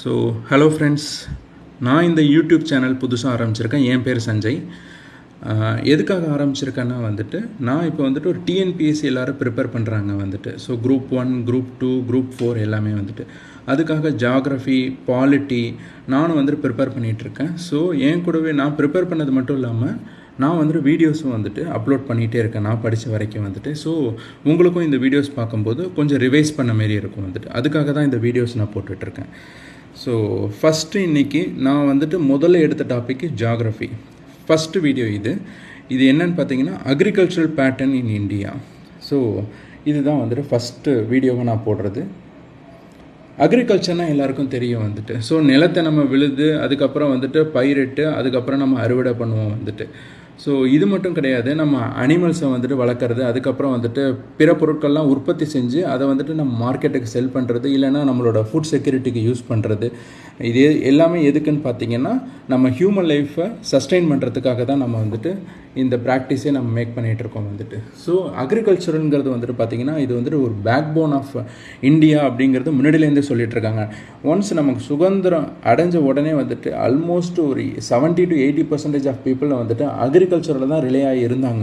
So hello friends, நான் இந்த YouTube channel புதுசாக ஆரம்பிச்சிருக்கேன். என் பேர் சஞ்சய். எதுக்காக ஆரம்பிச்சிருக்கேன்னா நான் இப்போ ஒரு டிஎன்பிஎஸ்சி எல்லோரும் ப்ரிப்பேர் பண்ணுறாங்க ஸோ குரூப் 1, குரூப் 2, குரூப் 4 எல்லாமே அதுக்காக ஜியாகிரஃபி, பாலிட்டி நானும் ப்ரிப்பேர் பண்ணிகிட்ருக்கேன். ஸோ என் கூடவே நான் ப்ரிப்பேர் பண்ணது மட்டும் இல்லாமல் நான் வீடியோஸும் அப்லோட் பண்ணிகிட்டே இருக்கேன், நான் படித்த வரைக்கும் ஸோ உங்களுக்கும் இந்த வீடியோஸ் பார்க்கும்போது கொஞ்சம் ரிவைஸ் பண்ண மாரி இருக்கும் அதுக்காக தான் இந்த வீடியோஸ் நான் போட்டுட்ருக்கேன். ஸோ ஃபஸ்ட்டு இன்றைக்கி நான் முதல்ல எடுத்த டாபிக் ஜியாகிரஃபி. ஃபஸ்ட்டு வீடியோ இது என்னன்னு பார்த்தீங்கன்னா agricultural pattern in India. So இதுதான் ஃபஸ்ட்டு வீடியோவை நான் போடுறது. அக்ரிகல்ச்சர்னால் எல்லாருக்கும் தெரியும் ஸோ நிலத்தை நம்ம விழுது, அதுக்கப்புறம் பயிரிட்டு, அதுக்கப்புறம் நம்ம அறுவடை பண்ணுவோம் ஸோ இது மட்டும் கிடையாது, நம்ம அனிமல்ஸை வளர்க்குறது, அதுக்கப்புறம் பிற பொருட்கள்லாம் உற்பத்தி செஞ்சு அதை நம்ம மார்க்கெட்டுக்கு செல் பண்ணுறது, இல்லைன்னா நம்மளோட ஃபுட் செக்யூரிட்டிக்கு யூஸ் பண்ணுறது. இது எல்லாமே எதுக்குன்னு பார்த்தீங்கன்னா நம்ம ஹியூமன் லைஃப்பை சஸ்டெயின் பண்ணுறதுக்காக தான் நம்ம இந்த ப்ராக்டிஸே நம்ம மேக் பண்ணிகிட்ருக்கோம் ஸோ அக்ரிகல்ச்சருங்கிறது பார்த்திங்கன்னா இது ஒரு பேக் போன் ஆஃப் இந்தியா அப்படிங்கிறது முன்னாடியிலேருந்தே சொல்லிகிட்ருக்காங்க. ஒன்ஸ் நமக்கு சுதந்திரம் அடைஞ்ச உடனே ஆல்மோஸ்ட் ஒரு 70 to 80% ஆஃப் பீப்புளை அக்ரிகல்ச்சரில் தான் ரிலே ஆகி இருந்தாங்க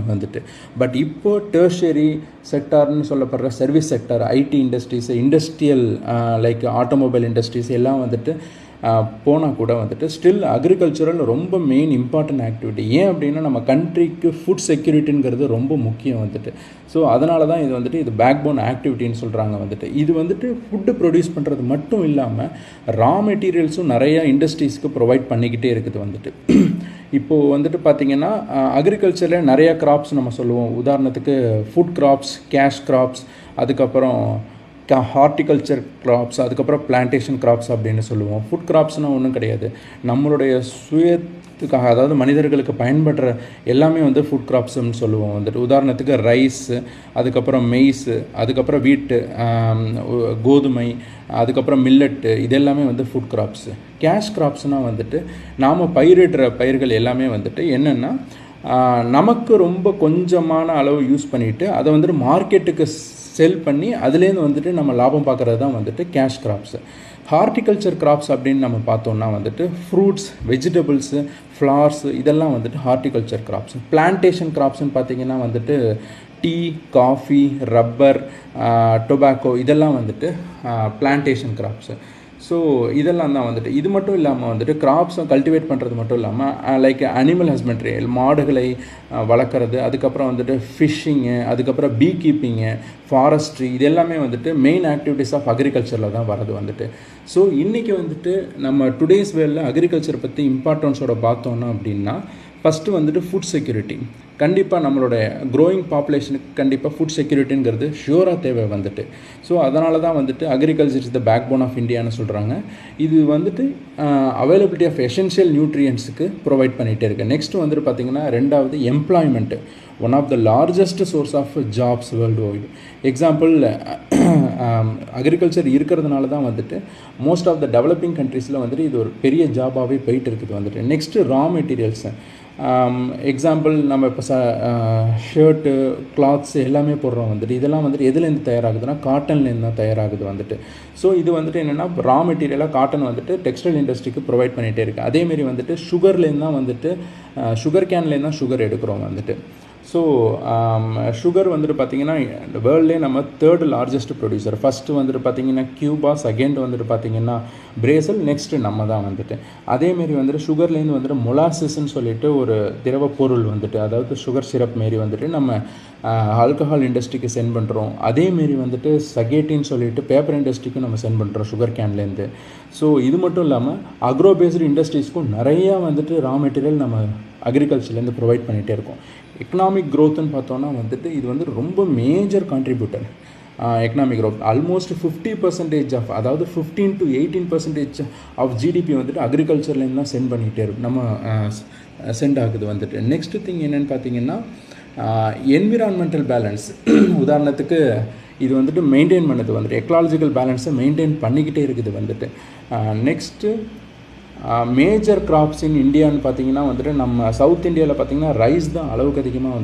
பட் இப்போது டெர்ஷரி செக்டார்னு சொல்லப்படுற service sector, IT industries, industrial like automobile industries எல்லாம் போனால் கூட ஸ்டில் அக்ரிகல்ச்சரல் ரொம்ப மெயின் இம்பார்ட்டன்ட் ஆக்டிவிட்டி. ஏன் அப்படின்னா நம்ம கண்ட்ரிக்கு ஃபுட் செக்யூரிட்டிங்கிறது ரொம்ப முக்கியம் ஸோ அதனால தான் இது இது பேக் போன் ஆக்டிவிட்டின்னு சொல்கிறாங்க இது ஃபுட்டு ப்ரொடியூஸ் பண்ணுறது மட்டும் இல்லாமல் ரா மெட்டீரியல்ஸும் நிறையா இண்டஸ்ட்ரீஸ்க்கு ப்ரொவைட் பண்ணிக்கிட்டே இருக்குது இப்போது பார்த்திங்கன்னா அக்ரிகல்ச்சரில் நிறையா கிராப்ஸ் நம்ம சொல்லுவோம். உதாரணத்துக்கு ஃபுட் கிராப்ஸ், கேஷ் கிராப்ஸ், அதுக்கப்புறம் ஹார்டிகல்ச்சர் கிராப்ஸ், அதுக்கப்புறம் பிளான்டேஷன் கிராப்ஸ் அப்படின்னு சொல்லுவோம். ஃபுட் கிராப்ஸ்னால் ஒன்றும் கிடையாது, நம்மளுடைய சுயத்துக்காக, அதாவது மனிதர்களுக்கு பயன்படுற எல்லாமே ஃபுட் கிராப்ஸ்ன்னு சொல்லுவோம் உதாரணத்துக்கு ரைஸ், அதுக்கப்புறம் மெய்ஸு, அதுக்கப்புறம் வீட்டு, கோதுமை, அதுக்கப்புறம் மில்லட்டு, இதெல்லாமே ஃபுட் கிராப்ஸு. கேஷ் கிராப்ஸ்னால் நாம் பயிரிடுற பயிர்கள் எல்லாமே என்னென்னா நமக்கு ரொம்ப கொஞ்சமான அளவு யூஸ் பண்ணிவிட்டு அதை மார்க்கெட்டுக்கு செல் பண்ணி அதுலேருந்து நம்ம லாபம் பார்க்குறது தான் கேஷ் கிராப்ஸு. ஹார்டிகல்ச்சர் கிராப்ஸ் அப்படின்னு நம்ம பார்த்தோம்னா ஃப்ரூட்ஸ், வெஜிடபிள்ஸு, ஃப்ளவர்ஸு, இதெல்லாம் ஹார்டிகல்ச்சர் கிராப்ஸ். பிளான்டேஷன் கிராப்ஸ்ன்னு பார்த்திங்கன்னா டீ, காஃபி, ரப்பர், டொபாக்கோ, இதெல்லாம் பிளான்டேஷன் கிராப்ஸு. ஸோ இதெல்லாம் தான் இது மட்டும் இல்லாமல் கிராப்ஸை கல்டிவேட் பண்ணுறது மட்டும் இல்லாமல் லைக் அனிமல் ஹஸ்பண்ட்ரி, மாடுகளை வளர்க்குறது, அதுக்கப்புறம் ஃபிஷ்ஷிங்கு, அதுக்கப்புறம் பீ கீப்பிங்கு, ஃபாரஸ்ட்ரி, இது எல்லாமே மெயின் ஆக்டிவிட்டீஸ் ஆஃப் அக்ரிகல்ச்சரில் தான் வரது ஸோ இன்றைக்கி நம்ம டுடேஸ் வேர்ல்டில் அக்ரிகல்ச்சர் பற்றி இம்பார்ட்டன்ஸோட பார்த்தோன்னா அப்படின்னா ஃபஸ்ட்டு ஃபுட் செக்யூரிட்டி. கண்டிப்பாக நம்மளோட க்ரோயிங் பாப்புலேஷனுக்கு கண்டிப்பாக ஃபுட் செக்யூரிட்டிங்கிறது ஷியூராக தேவை ஸோ அதனால தான் agriculture is the backbone of இந்தியான்னு சொல்கிறாங்க. இது அவைலபிலிட்டி ஆஃப் எசென்ஷியல் நியூட்ரியன்ஸுக்கு ப்ரொவைட் பண்ணிகிட்டே இருக்குது. நெக்ஸ்ட்டு பார்த்திங்கன்னா ரெண்டாவது employment, one of the largest source of jobs worldwide. Example agriculture இருக்கிறதுனால தான் மோஸ்ட் ஆஃப் த டெவலப்பிங் கண்ட்ரீஸில் இது ஒரு பெரிய ஜாபாகவே போயிட்டு இருக்குது நெக்ஸ்ட்டு ரா மெட்டீரியல்ஸு. எக்ஸாம்பிள் நம்ம இப்போ ஷர்ட்டு, கிளாத்ஸ் எல்லாமே போடுறோம் இதெல்லாம் எதுலேருந்து தயாராகுதுன்னா காட்டன்லேருந்து தான் தயாராகுது ஸோ இது என்னென்னா ரா மெட்டீரியலாக காட்டன் டெக்ஸ்டைல் இண்டஸ்ட்ரிக்கு ப்ரொவைட் பண்ணிகிட்டே இருக்குது. அதேமாரி சுகர்லேருந்து தான் சுகர் கேன்லேருந்து தான் சுகர் எடுக்கிறோம் ஸோ சுகர் பார்த்திங்கன்னா வேர்ல்ட்லேயே நம்ம 3rd லார்ஜஸ்ட் ப்ரொடியூசர். ஃபஸ்ட்டு பார்த்திங்கன்னா கியூபா, செகண்ட் பார்த்திங்கன்னா பிரேசில், நெக்ஸ்ட்டு நம்ம தான் அதேமாரி சுகர்லேருந்து மொலாசஸ்ன்னு சொல்லிட்டு ஒரு திரவ பொருள் அதாவது சுகர் சிரப் மாரி நம்ம ஆல்கஹால் இண்டஸ்ட்ரிக்கு சென்ட் பண்ணுறோம். அதேமாரி சகேட்டின்னு சொல்லிட்டு பேப்பர் இண்டஸ்ட்ரிக்கும் நம்ம சென்ட் பண்ணுறோம் சுகர் கேன்லேருந்து. ஸோ இது மட்டும் இல்லாமல் அக்ரோ பேஸ்டு இண்டஸ்ட்ரீஸ்க்கும் நிறையா ரா மெட்டீரியல் நம்ம அக்ரிகல்ச்சர்லேருந்து ப்ரொவைட் பண்ணிகிட்டே இருக்கோம். எக்கனாமிக் க்ரோத்துன்னு பார்த்தோன்னா இது ரொம்ப major contributor economic growth. Almost 50% of, அதாவது 15 to 18% ஆஃப் ஜிடிபி அக்ரிகல்ச்சர்லேருந்து தான் சென்ட் பண்ணிகிட்டே இருக்கும், நம்ம சென்ட் ஆகுது நெக்ஸ்ட் திங் என்னென்னு பார்த்தீங்கன்னா என்விரான்மெண்டல் பேலன்ஸ். உதாரணத்துக்கு இது மெயின்டைன் பண்ணது எக்கலாஜிக்கல் பேலன்ஸை மெயின்டைன் பண்ணிக்கிட்டே இருக்குது நெக்ஸ்ட்டு மேஜர் கிராப்ஸ் இன் இந்தியான்னு பார்த்தீங்கன்னா நம்ம சவுத் இந்தியாவில் பார்த்திங்கன்னா ரைஸ் தான் அளவுக்கு அதிகமாக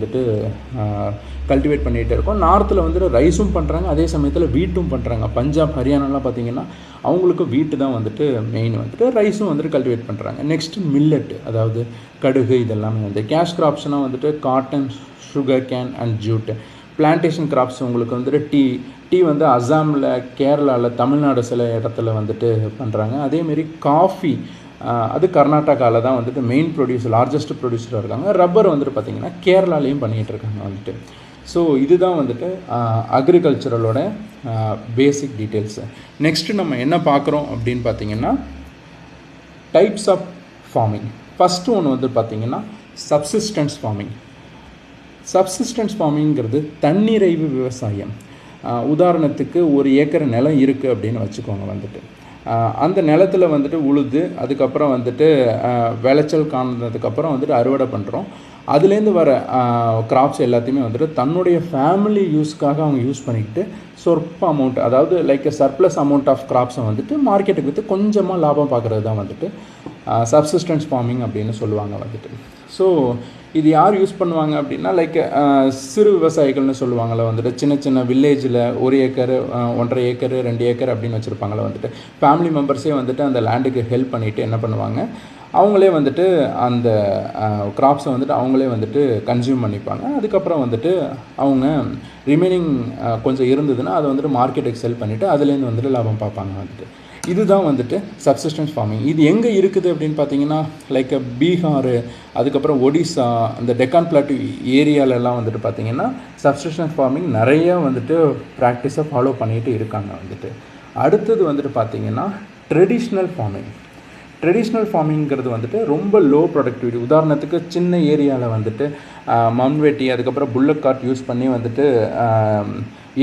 கல்டிவேட் பண்ணிகிட்டே இருக்கோம். நார்த்தில் ரைஸும் பண்ணுறாங்க, அதே சமயத்தில் வீட்டும் பண்ணுறாங்க. பஞ்சாப், ஹரியானாலாம் பார்த்திங்கன்னா அவங்களுக்கு வீட்டு தான் வந்துட்டு மெயின் வந்துட்டு. ரைஸும் வந்துட்டு கல்டிவேட் பண்ணுறாங்க. நெக்ஸ்ட்டு மில்லட், அதாவது கடுகு, இதெல்லாமே வந்து கேஷ் கிராப்ஸ்னால் வந்துட்டு cotton, sugarcane and jute. Plantation crops உங்களுக்கு வந்துட்டு டீ வந்து அசாமில், கேரளாவில், தமிழ்நாடு சில இடத்துல வந்துட்டு பண்ணுறாங்க. அதேமாரி காஃபி அது கர்நாடகாவில் தான் வந்துட்டு மெயின் ப்ரொடியூசர், லார்ஜஸ்ட் ப்ரொடியூசராக இருக்காங்க. ரப்பர் வந்துட்டு பார்த்திங்கன்னா கேரளாலையும் பண்ணிகிட்டு இருக்காங்க வந்துட்டு. ஸோ இதுதான் வந்துட்டு அக்ரிகல்ச்சரலோட பேசிக் டீட்டெயில்ஸு. நெக்ஸ்ட்டு நம்ம என்ன பார்க்குறோம் அப்படின்னு பார்த்திங்கன்னா டைப்ஸ் ஆஃப் ஃபார்மிங். ஃபஸ்ட்டு ஒன்று வந்து பார்த்திங்கன்னா சப்சிஸ்டன்ஸ் ஃபார்மிங். சப்சிஸ்டன்ஸ் ஃபார்மிங்கிறது தன்னிறைவு விவசாயம். உதாரணத்துக்கு 1 ஏக்கர் நிலம் இருக்குது அப்படின்னு வச்சுக்கோங்க வந்துட்டு. அந்த நிலத்தில் வந்துட்டு உழுது அதுக்கப்புறம் வந்துட்டு விளைச்சல் காணதுக்கப்புறம் வந்துட்டு அறுவடை பண்ணுறோம். அதுலேருந்து வர கிராப்ஸ் எல்லாத்தையுமே வந்துட்டு தன்னுடைய ஃபேமிலி யூஸ்க்காக அவங்க யூஸ் பண்ணிக்கிட்டு சொற்ப அமௌண்ட், அதாவது லைக் சர்ப்ளஸ் அமௌண்ட் ஆஃப் கிராப்ஸை வந்துட்டு மார்க்கெட்டுக்கு விற்று கொஞ்சமாக லாபம் பார்க்குறது தான் வந்துட்டு சப்சிஸ்டன்ஸ் ஃபார்மிங் அப்படின்னு சொல்லுவாங்க வந்துட்டு. ஸோ இது யார் யூஸ் பண்ணுவாங்க அப்படின்னா லைக் சிறு விவசாயிகள்னு சொல்லுவாங்கள்ல வந்துட்டு. சின்ன சின்ன வில்லேஜில் 1 ஏக்கர், 1.5 ஏக்கர், 2 ஏக்கர் அப்படின்னு வச்சுருப்பாங்களே வந்துட்டு. ஃபேமிலி மெம்பர்ஸே வந்துட்டு அந்த லேண்டுக்கு ஹெல்ப் பண்ணிவிட்டு என்ன பண்ணுவாங்க, அவங்களே வந்துட்டு அந்த கிராப்ஸை வந்துட்டு அவங்களே வந்துட்டு கன்சியூம் பண்ணிப்பாங்க. அதுக்கப்புறம் வந்துட்டு அவங்க ரிமைனிங் கொஞ்சம் இருந்ததுன்னா அதை வந்துட்டு மார்க்கெட்டுக்கு செல் பண்ணிவிட்டு அதுலேருந்து வந்துட்டு லாபம் பார்ப்பாங்க வந்துட்டு. இதுதான் வந்துட்டு சப்சிஸ்டன்ஸ் ஃபார்மிங். இது எங்கே இருக்குது அப்படின்னு பார்த்தீங்கன்னா லைக் பீகார், அதுக்கப்புறம் ஒடிசா, இந்த டெக்கான் பிளாட்டூ ஏரியாலெல்லாம் வந்துட்டு பார்த்திங்கன்னா சப்சிஸ்டன்ஸ் ஃபார்மிங் நிறையா வந்துட்டு ப்ராக்டிஸை ஃபாலோ பண்ணிகிட்டு இருக்காங்க வந்துட்டு. அடுத்தது வந்துட்டு பார்த்திங்கன்னா ட்ரெடிஷ்னல் ஃபார்மிங். ட்ரெடிஷ்னல் ஃபார்மிங்கிறது வந்துட்டு ரொம்ப லோ ப்ரொடக்டிவிட்டி. உதாரணத்துக்கு சின்ன ஏரியாவில் வந்துட்டு மண்வெட்டி, அதுக்கப்புறம் புல்லட் கார்ட் யூஸ் பண்ணி வந்துட்டு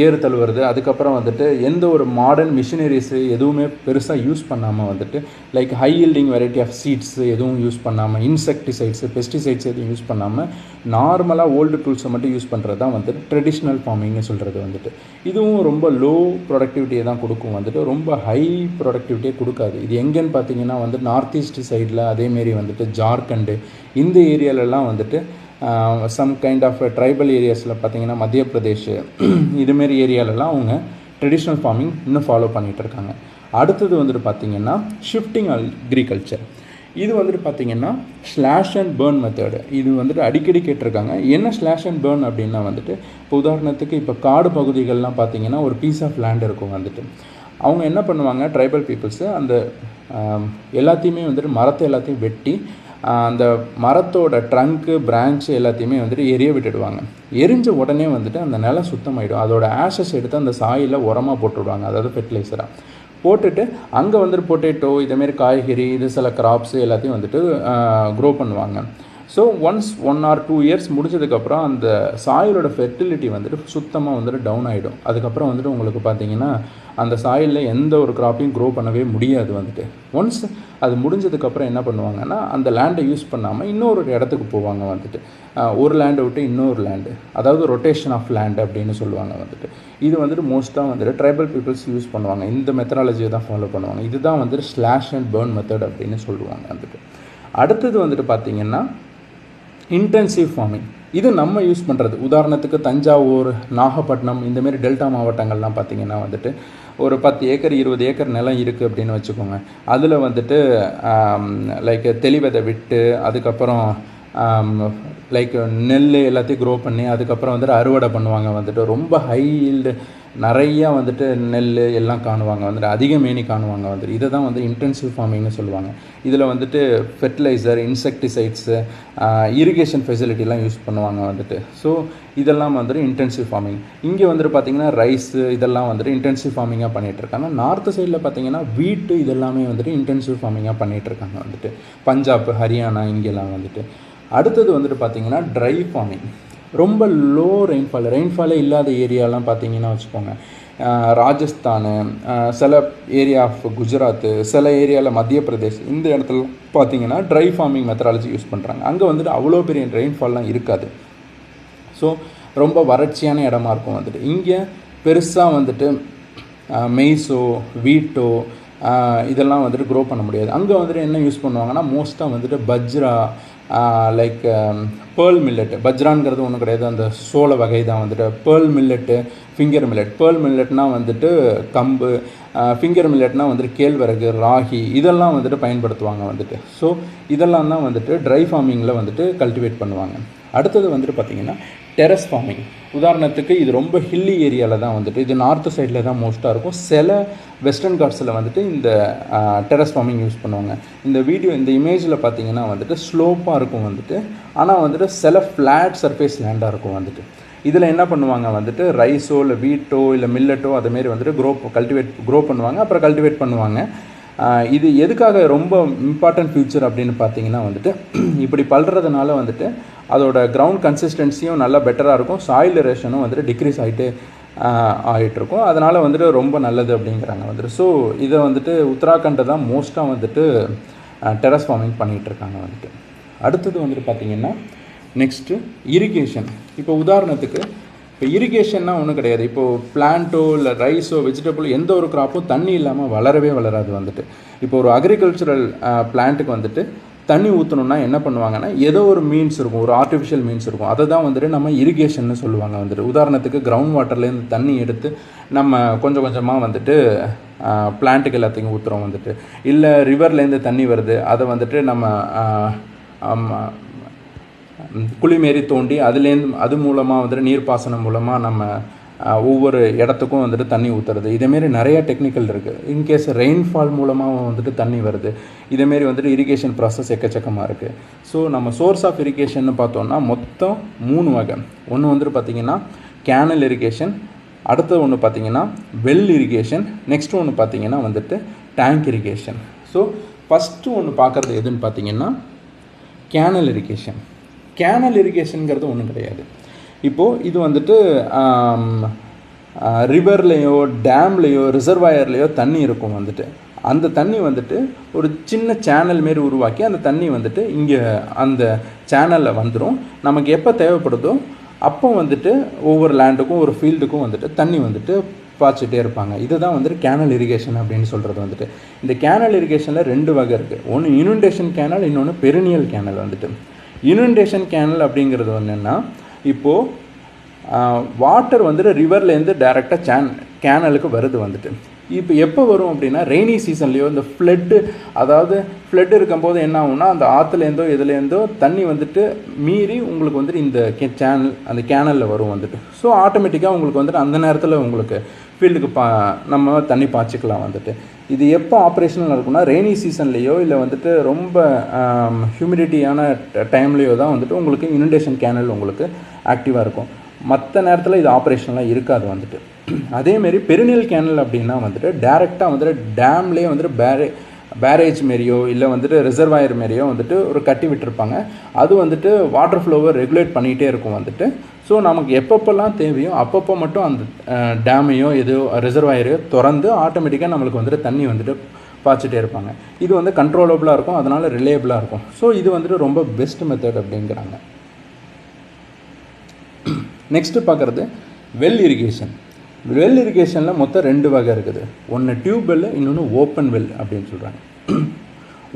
ஏறு தழுவுறது, அதுக்கப்புறம் வந்துட்டு எந்த ஒரு மாடர்ன் மிஷினரிஸு எதுவுமே பெருசாக யூஸ் பண்ணாமல் வந்துட்டு like high yielding variety of seeds எதுவும் யூஸ் பண்ணாமல், இன்செக்டிசைட்ஸு, பெஸ்டிசைட்ஸ் எதுவும் யூஸ் பண்ணாமல் நார்மலாக ஓல்டு டூல்ஸை மட்டும் யூஸ் பண்ணுறது தான் வந்துட்டு ட்ரெடிஷ்னல் ஃபார்மிங்னு சொல்கிறது வந்துட்டு. இதுவும் ரொம்ப லோ ப்ரொடக்டிவிட்டியை தான் கொடுக்கும் வந்துட்டு, ரொம்ப ஹை ப்ரொடக்டிவிட்டியே கொடுக்காது. இது எங்கேன்னு பார்த்தீங்கன்னா வந்து நார்த் ஈஸ்ட் சைடில், அதேமாரி வந்துட்டு ஜார்க்கண்டு இந்த ஏரியாலெலாம் வந்துட்டு சம் கைண்ட் ஆஃப் ட்ரைபல் ஏரியாஸில் பார்த்திங்கன்னா மத்திய பிரதேஷ் இதுமாரி ஏரியாலெலாம் அவங்க ட்ரெடிஷ்னல் ஃபார்மிங் இன்னும் ஃபாலோ பண்ணிகிட்டு இருக்காங்க. அடுத்தது வந்துட்டு பார்த்திங்கன்னா ஷிஃப்டிங் அக்ரிகல்ச்சர். இது வந்துட்டு பார்த்திங்கன்னா ஸ்லாஷ் அண்ட் பேர்ன் மெத்தடு. இது வந்துட்டு அடிக்கடி கேட்டிருக்காங்க. என்ன ஸ்லாஷ் அண்ட் பேர்ன் அப்படின்னா வந்துட்டு இப்போ உதாரணத்துக்கு இப்போ காடு பகுதிகள்லாம் பார்த்திங்கன்னா ஒரு பீஸ் ஆஃப் லேண்ட் இருக்கும் வந்துட்டு. அவங்க என்ன பண்ணுவாங்க, ட்ரைபல் பீப்புள்ஸு அந்த எல்லாத்தையுமே வந்துட்டு மரத்தை எல்லாத்தையும் வெட்டி அந்த மரத்தோட ட்ரங்க்கு, பிரான்ச்சு எல்லாத்தையுமே வந்துட்டு எரிய விட்டுடுவாங்க. எரிஞ்ச உடனே வந்துட்டு அந்த நிலம் சுத்தமாயிடும். அதோட ஆஷஸ் எடுத்து அந்த சாயில் உரமாக போட்டுவிடுவாங்க, அதாவது ஃபெர்டிலைசராக போட்டுட்டு அங்கே வந்துட்டு பொட்டேட்டோ, இதேமாரி காய்கறி, இது சில கிராப்ஸு எல்லாத்தையும் வந்துட்டு க்ரோ பண்ணுவாங்க. ஸோ ஒன்ஸ் 1 or 2 இயர்ஸ் முடிச்சதுக்கப்புறம் அந்த சாயிலோட ஃபெர்டிலிட்டி வந்துட்டு சுத்தமாக வந்துட்டு டவுன் ஆகிடும். அதுக்கப்புறம் வந்துட்டு உங்களுக்கு பார்த்திங்கன்னா அந்த சாயிலில் எந்த ஒரு கிராப்பையும் க்ரோ பண்ணவே முடியாது வந்துட்டு. ஒன்ஸ் அது முடிஞ்சதுக்கப்புறம் என்ன பண்ணுவாங்கன்னா அந்த லேண்டை யூஸ் பண்ணாமல் இன்னொரு இடத்துக்கு போவாங்க வந்துட்டு. ஒரு லேண்டை விட்டு இன்னொரு லேண்டு, அதாவது ரொட்டேஷன் ஆஃப் லேண்ட் அப்படின்னு சொல்லுவாங்க வந்துட்டு. இது வந்துட்டு மோஸ்ட்டாக வந்துட்டு ட்ரைபல் பீப்புள்ஸ் யூஸ் பண்ணுவாங்க. இந்த மெத்தடாலஜியை தான் ஃபாலோ பண்ணுவாங்க. இதுதான் வந்துட்டு ஸ்லாஷ் அண்ட் பேர்ன் மெத்தட் அப்படின்னு சொல்லுவாங்க வந்துட்டு. அடுத்தது வந்துட்டு பார்த்திங்கன்னா இன்டென்சிவ் ஃபார்மிங். இது நம்ம யூஸ் பண்ணுறது. உதாரணத்துக்கு தஞ்சாவூர், நாகப்பட்டினம் இந்தமாரி டெல்டா மாவட்டங்கள்லாம் பார்த்திங்கன்னா வந்துட்டு ஒரு 10 ஏக்கர் 20 ஏக்கர் நிலம் இருக்குது அப்படின்னு வச்சுக்கோங்க. அதில் வந்துட்டு லைக் தெளிவதை விட்டு அதுக்கப்புறம் லைக் நெல் எல்லாத்தையும் க்ரோ பண்ணி அதுக்கப்புறம் வந்துட்டு அறுவடை பண்ணுவாங்க வந்துட்டு. ரொம்ப ஹை ஈல்டு நிறையா வந்துட்டு நெல் எல்லாம் காணுவாங்க வந்துட்டு, அதிக மேனி காணுவாங்க வந்துட்டு. இதை தான் வந்து இன்டென்சிவ் ஃபார்மிங்னு சொல்லுவாங்க. இதில் வந்துட்டு ஃபெர்டிலைசர், இன்செக்டிசைட்ஸு, இரிகேஷன் ஃபெசிலிட்டிலாம் யூஸ் பண்ணுவாங்க வந்துட்டு. ஸோ இதெல்லாம் வந்துட்டு இன்டென்சிவ் ஃபார்மிங். இங்கே வந்துட்டு பார்த்திங்கன்னா ரைஸு இதெல்லாம் வந்துட்டு இன்டென்சிவ் ஃபார்மிங்காக பண்ணிகிட்ருக்காங்க. நார்த்து சைடில் பார்த்திங்கன்னா வீட்டு இதெல்லாமே வந்துட்டு இன்டென்சிவ் ஃபார்மிங்காக பண்ணிகிட்ருக்காங்க வந்துட்டு. பஞ்சாப், ஹரியானா இங்கெல்லாம் வந்துட்டு. அடுத்தது வந்துட்டு பார்த்திங்கன்னா ட்ரை ஃபார்மிங். ரொம்ப லோ ரெயின்ஃபாலே இல்லாத ஏரியாலாம் பார்த்திங்கன்னா வச்சுக்கோங்க, ராஜஸ்தானு, சில ஏரியா ஆஃப் குஜராத்து, சில ஏரியாவில் மத்திய பிரதேஷ், இந்த இடத்துல பார்த்திங்கன்னா ட்ரை ஃபார்மிங் மெத்தடாலஜி யூஸ் பண்ணுறாங்க. அங்கே வந்துட்டு அவ்வளோ பெரிய ரெயின்ஃபால்லாம் இருக்காது. ஸோ ரொம்ப வறட்சியான இடமா இருக்கும் வந்துட்டு. இங்கே பெருசாக வந்துட்டு மெய்ஸோ வீட்டோ இதெல்லாம் வந்துட்டு க்ரோ பண்ண முடியாது. அங்கே வந்துட்டு என்ன யூஸ் பண்ணுவாங்கன்னா மோஸ்ட்டாக வந்துட்டு பஜ்ரா, லைக் பேர்ல் மில்லெட்டு, பஜ்ரான்கிறது ஒன்றும் கிடையாது, அந்த சோள வகை தான் வந்துட்டு பேர்ல் மில்லெட்டு, ஃபிங்கர் மில்லெட். பேர்ல் மில்லெட்னால் வந்துட்டு கம்பு, ஃபிங்கர் மில்லெட்னால் வந்துட்டு கேழ்வரகு, ராகி இதெல்லாம் வந்துட்டு பயன்படுத்துவாங்க வந்துட்டு. ஸோ இதெல்லாம் தான் வந்துட்டு ட்ரை ஃபார்மிங்கில் வந்துட்டு கல்டிவேட் பண்ணுவாங்க. அடுத்தது வந்துட்டு பார்த்திங்கன்னா டெரஸ் ஃபார்மிங். உதாரணத்துக்கு இது ரொம்ப ஹில்லி ஏரியாவில் தான் வந்துட்டு, இது நார்த்து சைடில் தான் மோஸ்ட்டாக இருக்கும். சில வெஸ்டர்ன் காட்ஸில் வந்துட்டு இந்த டெரஸ் ஃபார்மிங் யூஸ் பண்ணுவாங்க. இந்த இமேஜில் பார்த்தீங்கன்னா வந்துட்டு ஸ்லோப்பாக இருக்கும் வந்துட்டு, ஆனால் வந்துட்டு சில ஃப்ளாட் சர்ஃபேஸ் லேண்டாக இருக்கும் வந்துட்டு. இதில் என்ன பண்ணுவாங்க வந்துட்டு ரைஸோ இல்லை வீட்டோ இல்லை மில்லட்டோ அதுமாரி வந்துட்டு க்ரோ பண்ணுவாங்க, அப்புறம் கல்டிவேட் பண்ணுவாங்க. இது எதுக்காக ரொம்ப இம்பார்ட்டன்ட் ஃபியூச்சர் அப்படின்னு பார்த்தீங்கன்னா வந்துட்டு, இப்படி பண்ணுறதுனால வந்துட்டு அதோட கிரவுண்ட் கன்சிஸ்டன்சியும் நல்லா பெட்டராக இருக்கும், சாயில் ரேஷனும் வந்துட்டு டிக்ரீஸ் ஆகிட்டுருக்கும். அதனால் வந்துட்டு ரொம்ப நல்லது அப்படிங்கிறாங்க வந்துட்டு. ஸோ இதை வந்துட்டு உத்தராகண்டை தான் மோஸ்ட்டாக வந்துட்டு டெரஸ் ஃபார்மிங் பண்ணிகிட்ருக்காங்க வந்துட்டு. அடுத்தது வந்துட்டு பார்த்திங்கன்னா நெக்ஸ்ட்டு இரிகேஷன். இப்போ உதாரணத்துக்கு இப்போ இரிகேஷன்னா ஒன்றும் கிடையாது. இப்போது பிளான்ட்டோ இல்லை ரைஸோ வெஜிடபிள் எந்த ஒரு கிராப்பும் தண்ணி இல்லாமல் வளரவே வளராது வந்துட்டு. இப்போ ஒரு அக்ரிகல்ச்சரல் பிளான்ட்டுக்கு வந்துட்டு தண்ணி ஊற்றணுன்னா என்ன பண்ணுவாங்கன்னா ஏதோ ஒரு மீன்ஸ் இருக்கும், ஒரு ஆர்டிஃபிஷியல் மீன்ஸ் இருக்கும். அதை தான் வந்துட்டு நம்ம இரிகேஷன்னு சொல்லுவாங்க வந்துட்டு. உதாரணத்துக்கு கிரவுண்ட் வாட்டர்லேருந்து தண்ணி எடுத்து நம்ம கொஞ்சம் கொஞ்சமாக வந்துட்டு பிளான்ட்டுக்கு எல்லாத்தையும் ஊற்றுறோம் வந்துட்டு. இல்லை ரிவர்லேருந்து தண்ணி வருது, அதை வந்துட்டு நம்ம குழிமாரி தோண்டி அது மூலமாக வந்துட்டு நீர்ப்பாசனம் மூலமாக நம்ம ஒவ்வொரு இடத்துக்கும் வந்துட்டு தண்ணி ஊற்றுறது. இதேமாரி நிறைய டெக்னிக்கல் இருக்குது. இன்கேஸ் ரெயின்ஃபால் மூலமாக வந்துட்டு தண்ணி வருது. இதேமாரி வந்துட்டு இரிகேஷன் ப்ராசஸ் எக்கச்சக்கமாக இருக்குது. ஸோ நம்ம சோர்ஸ் ஆஃப் இரிகேஷன் பார்த்தோன்னா மொத்தம் 3 வகை. ஒன்று வந்துட்டு பார்த்திங்கன்னா கேனல் இரிகேஷன், அடுத்தது ஒன்று பார்த்திங்கன்னா வெல் இரிகேஷன், நெக்ஸ்ட் ஒன்று பார்த்திங்கன்னா வந்துட்டு டேங்க் இரிகேஷன். ஸோ ஃபஸ்ட்டு ஒன்று பார்க்குறது எதுன்னு பார்த்திங்கன்னா கேனல் இரிகேஷன். கேனல் இரிகேஷனுங்கிறது ஒன்றும் கிடையாது. இப்போது இது வந்துட்டு ரிவர்லேயோ டேம்லேயோ ரிசர்வாயர்லேயோ தண்ணி இருக்கும் வந்துட்டு. அந்த தண்ணி வந்துட்டு ஒரு சின்ன சேனல் மாரி உருவாக்கி அந்த தண்ணி வந்துட்டு இங்கே அந்த சேனலில் வந்துடும். நமக்கு எப்போ தேவைப்படுதோ அப்போ வந்துட்டு ஒவ்வொரு லேண்டுக்கும் ஒரு ஃபீல்டுக்கும் வந்துட்டு தண்ணி வந்துட்டு பாய்ச்சிட்டே இருப்பாங்க. இதுதான் வந்துட்டு கேனல் இரிகேஷன் அப்படின்னு சொல்கிறது வந்துட்டு. இந்த கேனல் இரிகேஷனில் 2 வகை இருக்குது. ஒன்று இனுண்டேஷன் கேனல், இன்னொன்று பெரினியல் கேனல் வந்துட்டு. இனுண்டேஷன் கேனல் அப்படிங்கிறது என்னென்னா, இப்போது வாட்டர் வந்துட்டு ரிவர்லேருந்து டைரெக்டாக கேனலுக்கு வருது வந்துட்டு. இப்போ எப்போ வரும் அப்படின்னா ரெய்னி சீசன்லேயோ இந்த ஃப்ளட் இருக்கும்போது என்ன ஆகும்னா அந்த ஆற்றுலேருந்தோ இதுலேருந்தோ தண்ணி வந்துட்டு மீறி உங்களுக்கு வந்துட்டு இந்த அந்த கேனலில் வரும் வந்துட்டு. ஸோ ஆட்டோமேட்டிக்காக உங்களுக்கு வந்துட்டு அந்த நேரத்தில் உங்களுக்கு ஃபீல்டுக்கு நம்ம தண்ணி பாய்ச்சிக்கலாம் வந்துட்டு. இது எப்போ ஆப்ரேஷனல் இருக்குன்னா ரெய்னி சீசன்லேயோ இல்லை வந்துட்டு ரொம்ப ஹியூமிடிட்டியான டைம்லேயோ தான் வந்துட்டு உங்களுக்கு இனுண்டேஷன் கேனல் உங்களுக்கு ஆக்டிவாக இருக்கும். மற்ற நேரத்தில் இது ஆப்ரேஷனலாக இருக்காது வந்துட்டு. அதேமாரி பெரினியல் கேனல் அப்படின்னா வந்துட்டு டேரெக்டாக வந்துட்டு டேம்லேயே வந்துட்டு பேரேஜ் மாரியோ இல்லை வந்துட்டு ரிசர்வாயர் மாரியோ வந்துட்டு ஒரு கட்டி விட்டுருப்பாங்க. அது வந்துட்டு வாட்டர் ஃப்ளோவை ரெகுலேட் பண்ணிகிட்டே இருக்கும் வந்துட்டு. ஸோ நமக்கு எப்பப்போல்லாம் தேவையோ அப்பப்போ மட்டும் அந்த டேமையோ எதோ ரிசர்வாயரையோ திறந்து ஆட்டோமேட்டிக்காக நம்மளுக்கு வந்துட்டு தண்ணி வந்துட்டு பாய்ச்சிட்டே இருப்பாங்க. இது வந்து கண்ட்ரோலபிளாக இருக்கும், அதனால் ரிலேபிளாக இருக்கும். ஸோ இது வந்துட்டு ரொம்ப பெஸ்ட் மெத்தட் அப்படிங்கிறாங்க. நெக்ஸ்ட்டு பார்க்குறது வெல் இரிகேஷன். வெல் இரிகேஷனில் மொத்தம் 2 வகை இருக்குது. ஒன்று டியூப் வெல், இன்னொன்று ஓப்பன் வெல் அப்படின்னு சொல்கிறாங்க.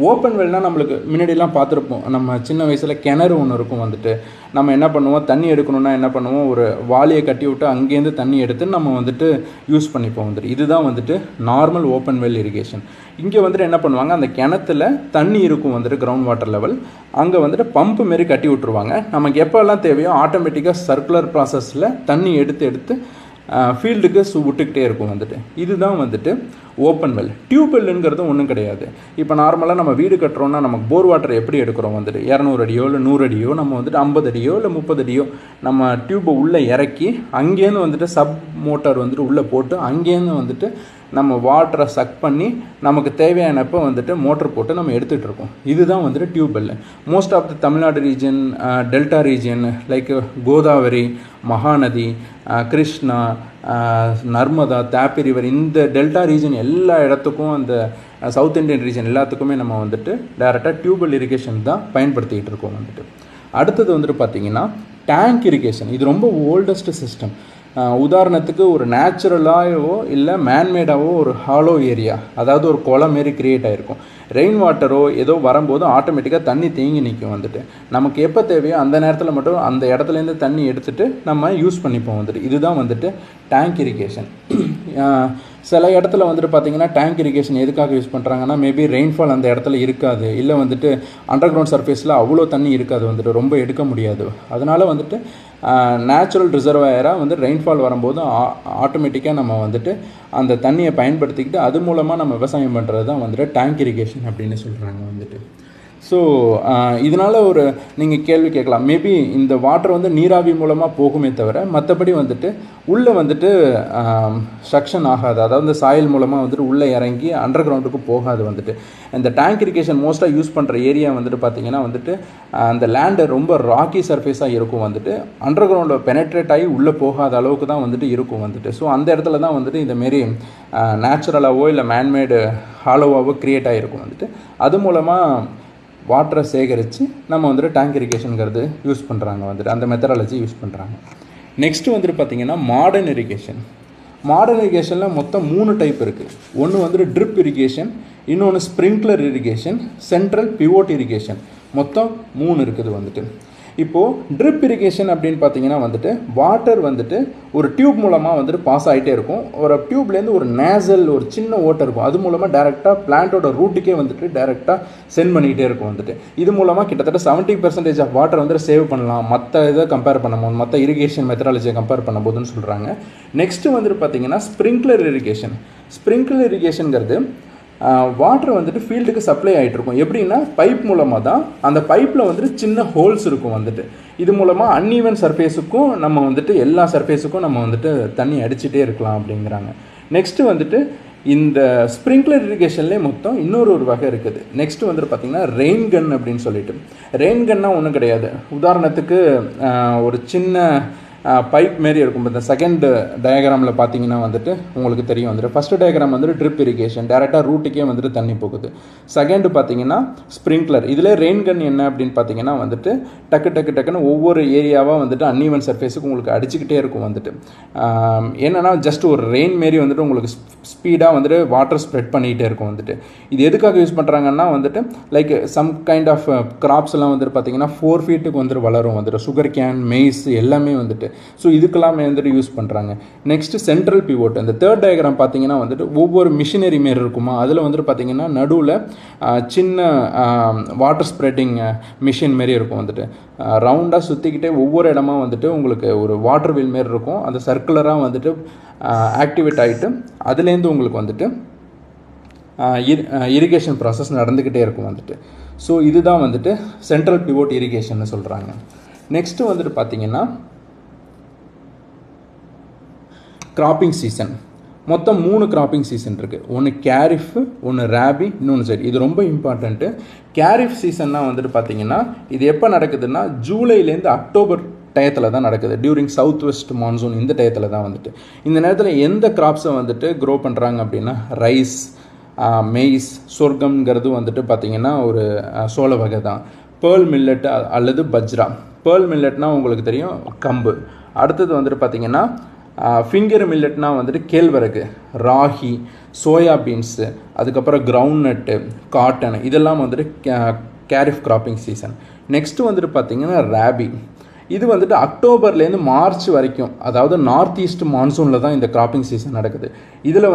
ஓப்பன் வெல்னால் நம்மளுக்கு முன்னாடிலாம் பார்த்துருப்போம், நம்ம சின்ன வயசில் கிணறு ஒன்று இருக்கும் வந்துட்டு. நம்ம என்ன பண்ணுவோம், தண்ணி எடுக்கணுன்னா என்ன பண்ணுவோம், ஒரு வாளியை கட்டி விட்டு அங்கேருந்து தண்ணி எடுத்து நம்ம வந்துட்டு யூஸ் பண்ணிப்போம் வந்துட்டு. இதுதான் வந்துட்டு நார்மல் ஓப்பன் வெல் இரிகேஷன். இங்கே வந்துட்டு என்ன பண்ணுவாங்க, அந்த கிணத்துல தண்ணி இருக்கும் வந்துட்டு கிரவுண்ட் வாட்டர் லெவல், அங்கே வந்துட்டு பம்பு மாரி கட்டி விட்ருவாங்க. நமக்கு எப்போல்லாம் தேவையோ ஆட்டோமேட்டிக்காக சர்க்குலர் ப்ராசஸில் தண்ணி எடுத்து ஃபீல்டுக்கு விட்டுக்கிட்டே இருக்கும் வந்துட்டு. இதுதான் வந்துட்டு ஓப்பன் வெல். டியூப் வெல்லுங்கிறது ஒன்றும் கிடையாது. இப்போ நார்மலாக நம்ம வீடு கட்டுறோன்னா நமக்கு போர் வாட்டர் எப்படி எடுக்கிறோம் வந்துட்டு 200 அடியோ இல்லை 100 அடியோ நம்ம வந்துட்டு 50 அடியோ இல்லை 30 அடியோ நம்ம டியூப்பை உள்ளே இறக்கி அங்கேருந்து வந்துட்டு சப் மோட்டார் வந்துட்டு உள்ளே போட்டு அங்கேருந்து வந்துட்டு நம்ம வாட்டரை சக் பண்ணி நமக்கு தேவையானப்போ வந்துட்டு மோட்டர் போட்டு நம்ம எடுத்துகிட்டு இருக்கோம். இதுதான் வந்துட்டு tube well. Most of the Tamil Nadu region, delta region like Godavari, Mahanadi, Krishna, Narmada, Tapi river, இந்த டெல்டா ரீஜன் எல்லா இடத்துக்கும் அந்த சவுத் இந்தியன் ரீஜன் எல்லாத்துக்குமே நம்ம வந்துட்டு டைரெக்டாக டியூப்வெல் இரிகேஷன் தான் பயன்படுத்திக்கிட்டு இருக்கோம் வந்துட்டு. அடுத்தது வந்துட்டு பார்த்திங்கன்னா டேங்க் இரிகேஷன். இது ரொம்ப ஓல்டஸ்ட் சிஸ்டம். உதாரணத்துக்கு ஒரு நேச்சுரலாகவோ இல்லை மேன்மேடாவோ ஒரு ஹாலோ ஏரியா, அதாவது ஒரு குளம் மாரி க்ரியேட் ஆகிருக்கும். ரெயின் வாட்டரோ ஏதோ வரும்போது ஆட்டோமேட்டிக்காக தண்ணி தேங்கி நிற்கும் வந்துட்டு. நமக்கு எப்போ தேவையோ அந்த நேரத்தில் மட்டும் அந்த இடத்துலேருந்து தண்ணி எடுத்துகிட்டு நம்ம யூஸ் பண்ணிப்போம் வந்துட்டு. இதுதான் வந்துட்டு டேங்க் இரிகேஷன். சில இடத்துல வந்துட்டு பார்த்திங்கன்னா டேங்க் இரிகேஷன் எதுக்காக யூஸ் பண்ணுறாங்கன்னா, மேபி ரெயின்ஃபால் அந்த இடத்துல இருக்காது, இல்லை வந்துட்டு அண்டர் கிரவுண்ட் சர்ஃபேஸில் அவ்வளோ தண்ணி இருக்காது வந்துட்டு, ரொம்ப எடுக்க முடியாது. அதனால் வந்துட்டு நேச்சுரல் ரிசர்வாயராக வந்து ரெயின்ஃபால் வரும்போது ஆட்டோமேட்டிக்காக நம்ம வந்துட்டு அந்த தண்ணியை பயன்படுத்திக்கிட்டு அது மூலமாக நம்ம விவசாயம் பண்ணுறது தான் வந்துட்டு டேங்க் இரிகேஷன் அப்படின்னு சொல்கிறாங்க வந்துட்டு. ஸோ இதனால் ஒரு நீங்கள் கேள்வி கேட்கலாம், மேபி இந்த வாட்டர் வந்து நீராவி மூலமாக போகுமே தவிர மற்றபடி வந்துட்டு உள்ளே வந்துட்டு சக்ஷன் ஆகாது, அதாவது இந்த சாயில் மூலமாக வந்துட்டு உள்ளே இறங்கி அண்டர் கிரவுண்டுக்கு போகாது வந்துட்டு. இந்த டேங்க் இரிகேஷன் மோஸ்ட்டாக யூஸ் பண்ணுற ஏரியா வந்துட்டு பார்த்திங்கன்னா வந்துட்டு அந்த லேண்டு ரொம்ப ராக்கி சர்ஃபேஸாக இருக்கும் வந்துட்டு, அண்டர் கிரவுண்டில் பெனட்ரேட் ஆகி உள்ளே போகாத அளவுக்கு தான் வந்துட்டு இருக்கும் வந்துட்டு. ஸோ அந்த இடத்துல தான் வந்துட்டு இந்தமாரி நேச்சுரலாகவோ இல்லை மேன்மேடு ஹாலோவாகவோ க்ரியேட் ஆகிருக்கும் வந்துட்டு. அது மூலமாக வாட்டரை சேகரித்து நம்ம வந்துட்டு டேங்க் இரிகேஷனுங்கிறது யூஸ் பண்ணுறாங்க வந்துட்டு, அந்த மெத்தடாலஜி யூஸ் பண்ணுறாங்க. நெக்ஸ்ட்டு வந்துட்டு பார்த்திங்கன்னா மாடர்ன் இரிகேஷன். மாடர்ன் இரிகேஷனில் மொத்தம் 3 டைப் இருக்குது. ஒன்று வந்துட்டு ட்ரிப் இரிகேஷன், இன்னொன்று sprinkler irrigation, central pivot irrigation. மொத்தம் 3 இருக்குது வந்துட்டு. இப்போது ட்ரிப் இரிகேஷன் அப்படின்னு பார்த்தீங்கன்னா வந்துட்டு வாட்டர் வந்துட்டு ஒரு டியூப் மூலமாக வந்துட்டு பாஸ் ஆகிட்டே இருக்கும். ஒரு டியூப்லேருந்து ஒரு நேசல் ஒரு சின்ன ஓட்டை இருக்கும், அது மூலமாக டேரெக்டாக பிளான்ட்டோட ரூட்டுக்கே வந்துட்டு டேரெக்டாக சென்ட் பண்ணிக்கிட்டே இருக்கும் வந்துட்டு. இது மூலமாக கிட்டத்தட்ட 70% ஆஃப் வாட்டர் வந்துட்டு சேவ் பண்ணலாம் மற்ற இதை கம்பேர் பண்ணும்போது, மற்ற இரிகேஷன் மெத்தடாலஜியை கம்பேர் பண்ணும்போதுன்னு சொல்கிறாங்க. நெக்ஸ்ட்டு வந்துட்டு பார்த்தீங்கன்னா ஸ்ப்ரிங்க்லர் இரிகேஷன். ஸ்ப்ரிங்க்லர் இரிகேஷனுங்கிறது வாட்டர் வந்துட்டு ஃபீல்டுக்கு சப்ளை ஆகிட்ருக்கும். எப்படின்னா பைப் மூலமாக தான். அந்த பைப்பில் வந்துட்டு சின்ன ஹோல்ஸ் இருக்கும் வந்துட்டு. இது மூலமாக அன்ஈவன் சர்ஃபேஸுக்கும் நம்ம வந்துட்டு எல்லா சர்ஃபேஸுக்கும் நம்ம வந்துட்டு தண்ணி அடிச்சுட்டே இருக்கலாம் அப்படிங்கிறாங்க. நெக்ஸ்ட்டு வந்துட்டு இந்த ஸ்ப்ரிங்க்லர் இரிகேஷன்லேயே மொத்தம் இன்னொரு வகை இருக்குது. நெக்ஸ்ட்டு வந்துட்டு பார்த்திங்கன்னா ரெயின் கன் அப்படின்னு சொல்லிட்டு. ரெயின் கன்னால் ஒன்றும் கிடையாது. உதாரணத்துக்கு ஒரு சின்ன பைப் மாரி இருக்கும். இந்த செகண்ட் டயக்ராமில் பார்த்தீங்கன்னா வந்துட்டு உங்களுக்கு தெரியும் வந்துட்டு, ஃபஸ்ட்டு டயக்ராம் வந்துட்டு ட்ரிப் இரிகேஷன், டேரெக்டாக ரூட்டுக்கே வந்துட்டு தண்ணி போகுது. செகண்டு பார்த்தீங்கன்னா ஸ்ப்ரிங்க்லர். இதில் ரெயின் கன் என்ன அப்படின்னு பார்த்தீங்கன்னா வந்துட்டு டக்குன்னு ஒவ்வொரு ஏரியாவாக வந்துட்டு அன்ஈவன் சர்ஃபேஸுக்கு உங்களுக்கு அடிச்சுக்கிட்டே இருக்கும் வந்துட்டு. என்னென்னா ஜஸ்ட் ஒரு ரெயின் மாரி வந்துட்டு உங்களுக்கு ஸ்பீடாக வந்துட்டு வாட்டர் ஸ்ப்ரெட் பண்ணிகிட்டே இருக்கும் வந்துட்டு. இது எதுக்காக யூஸ் பண்ணுறாங்கன்னா வந்துட்டு like some kind of crops எல்லாம் வந்துட்டு பார்த்தீங்கன்னா 4 ஃபீட்டுக்கு வந்துட்டு வளரும் வந்துட்டு. சுகர் கேன், மெய்ஸ் எல்லாமே வந்துட்டு. ஸோ இதுக்கெல்லாம் வந்துட்டு யூஸ் பண்ணுறாங்க. Next central pivot. இந்த தேர்ட் டயக்ராம் பார்த்தீங்கன்னா வந்துட்டு ஒவ்வொரு மிஷினரி மாரி இருக்குமா, அதில் வந்துட்டு பார்த்தீங்கன்னா நடுவில் சின்ன வாட்டர் ஸ்ப்ரெட்டிங் மிஷின் மாரி இருக்கும் வந்துட்டு. ரவுண்டாக சுற்றிக்கிட்டே ஒவ்வொரு இடமா வந்துட்டு உங்களுக்கு ஒரு வாட்டர் வீல் மாரி இருக்கும். அந்த சர்க்குலராக வந்துட்டு ஆக்டிவேட் ஆகிட்டு அதுலேருந்து உங்களுக்கு வந்துட்டு இரிகேஷன் ப்ராசஸ் நடந்துக்கிட்டே இருக்கும் வந்துட்டு. ஸோ இதுதான் வந்துட்டு சென்ட்ரல் பிவோட் இரிகேஷன் சொல்கிறாங்க. நெக்ஸ்ட்டு வந்துட்டு பார்த்தீங்கன்னா கிராப்பிங் சீசன். மொத்தம் 3 கிராப்பிங் சீசன் இருக்குது. ஒன்று கேரிஃப், ஒன்று ராபி, இன்னொன்று சரி. இது ரொம்ப இம்பார்ட்டண்ட்டு. கேரிஃப் சீசன்னா வந்துட்டு பார்த்தீங்கன்னா இது எப்போ நடக்குதுன்னா ஜூலைலேருந்து அக்டோபர் டயத்தில் தான் நடக்குது. டியூரிங் சவுத் வெஸ்ட் மான்சூன் இந்த டயத்தில் தான் வந்துட்டு. இந்த நேரத்தில் எந்த கிராப்ஸை வந்துட்டு க்ரோ பண்ணுறாங்க அப்படின்னா ரைஸ், மெய்ஸ், சொர்க்கம்ங்கிறது வந்துட்டு பார்த்திங்கன்னா ஒரு சோள வகை தான். பேர்ல் மில்லட் அல்லது பஜ்ரா. பேர்ல் மில்லட்னால் உங்களுக்கு தெரியும் கம்பு. அடுத்தது வந்துட்டு பார்த்திங்கன்னா ஃபிங்கர் மில்லட்னா வந்துட்டு கேழ்வரகு, ராகி, சோயா பீன்ஸு, அதுக்கப்புறம் கிரவுண்ட் நட்டு, காட்டன், இதெல்லாம் வந்துட்டு கேரிஃப் கிராப்பிங் சீசன். நெக்ஸ்ட்டு வந்துட்டு பார்த்திங்கன்னா ராபி. இது வந்துட்டு அக்டோபர்லேருந்து மார்ச் வரைக்கும், அதாவது நார்த் ஈஸ்ட் மான்சூனில் தான் இந்த கிராப்பிங் சீசன் நடக்குது. இதில்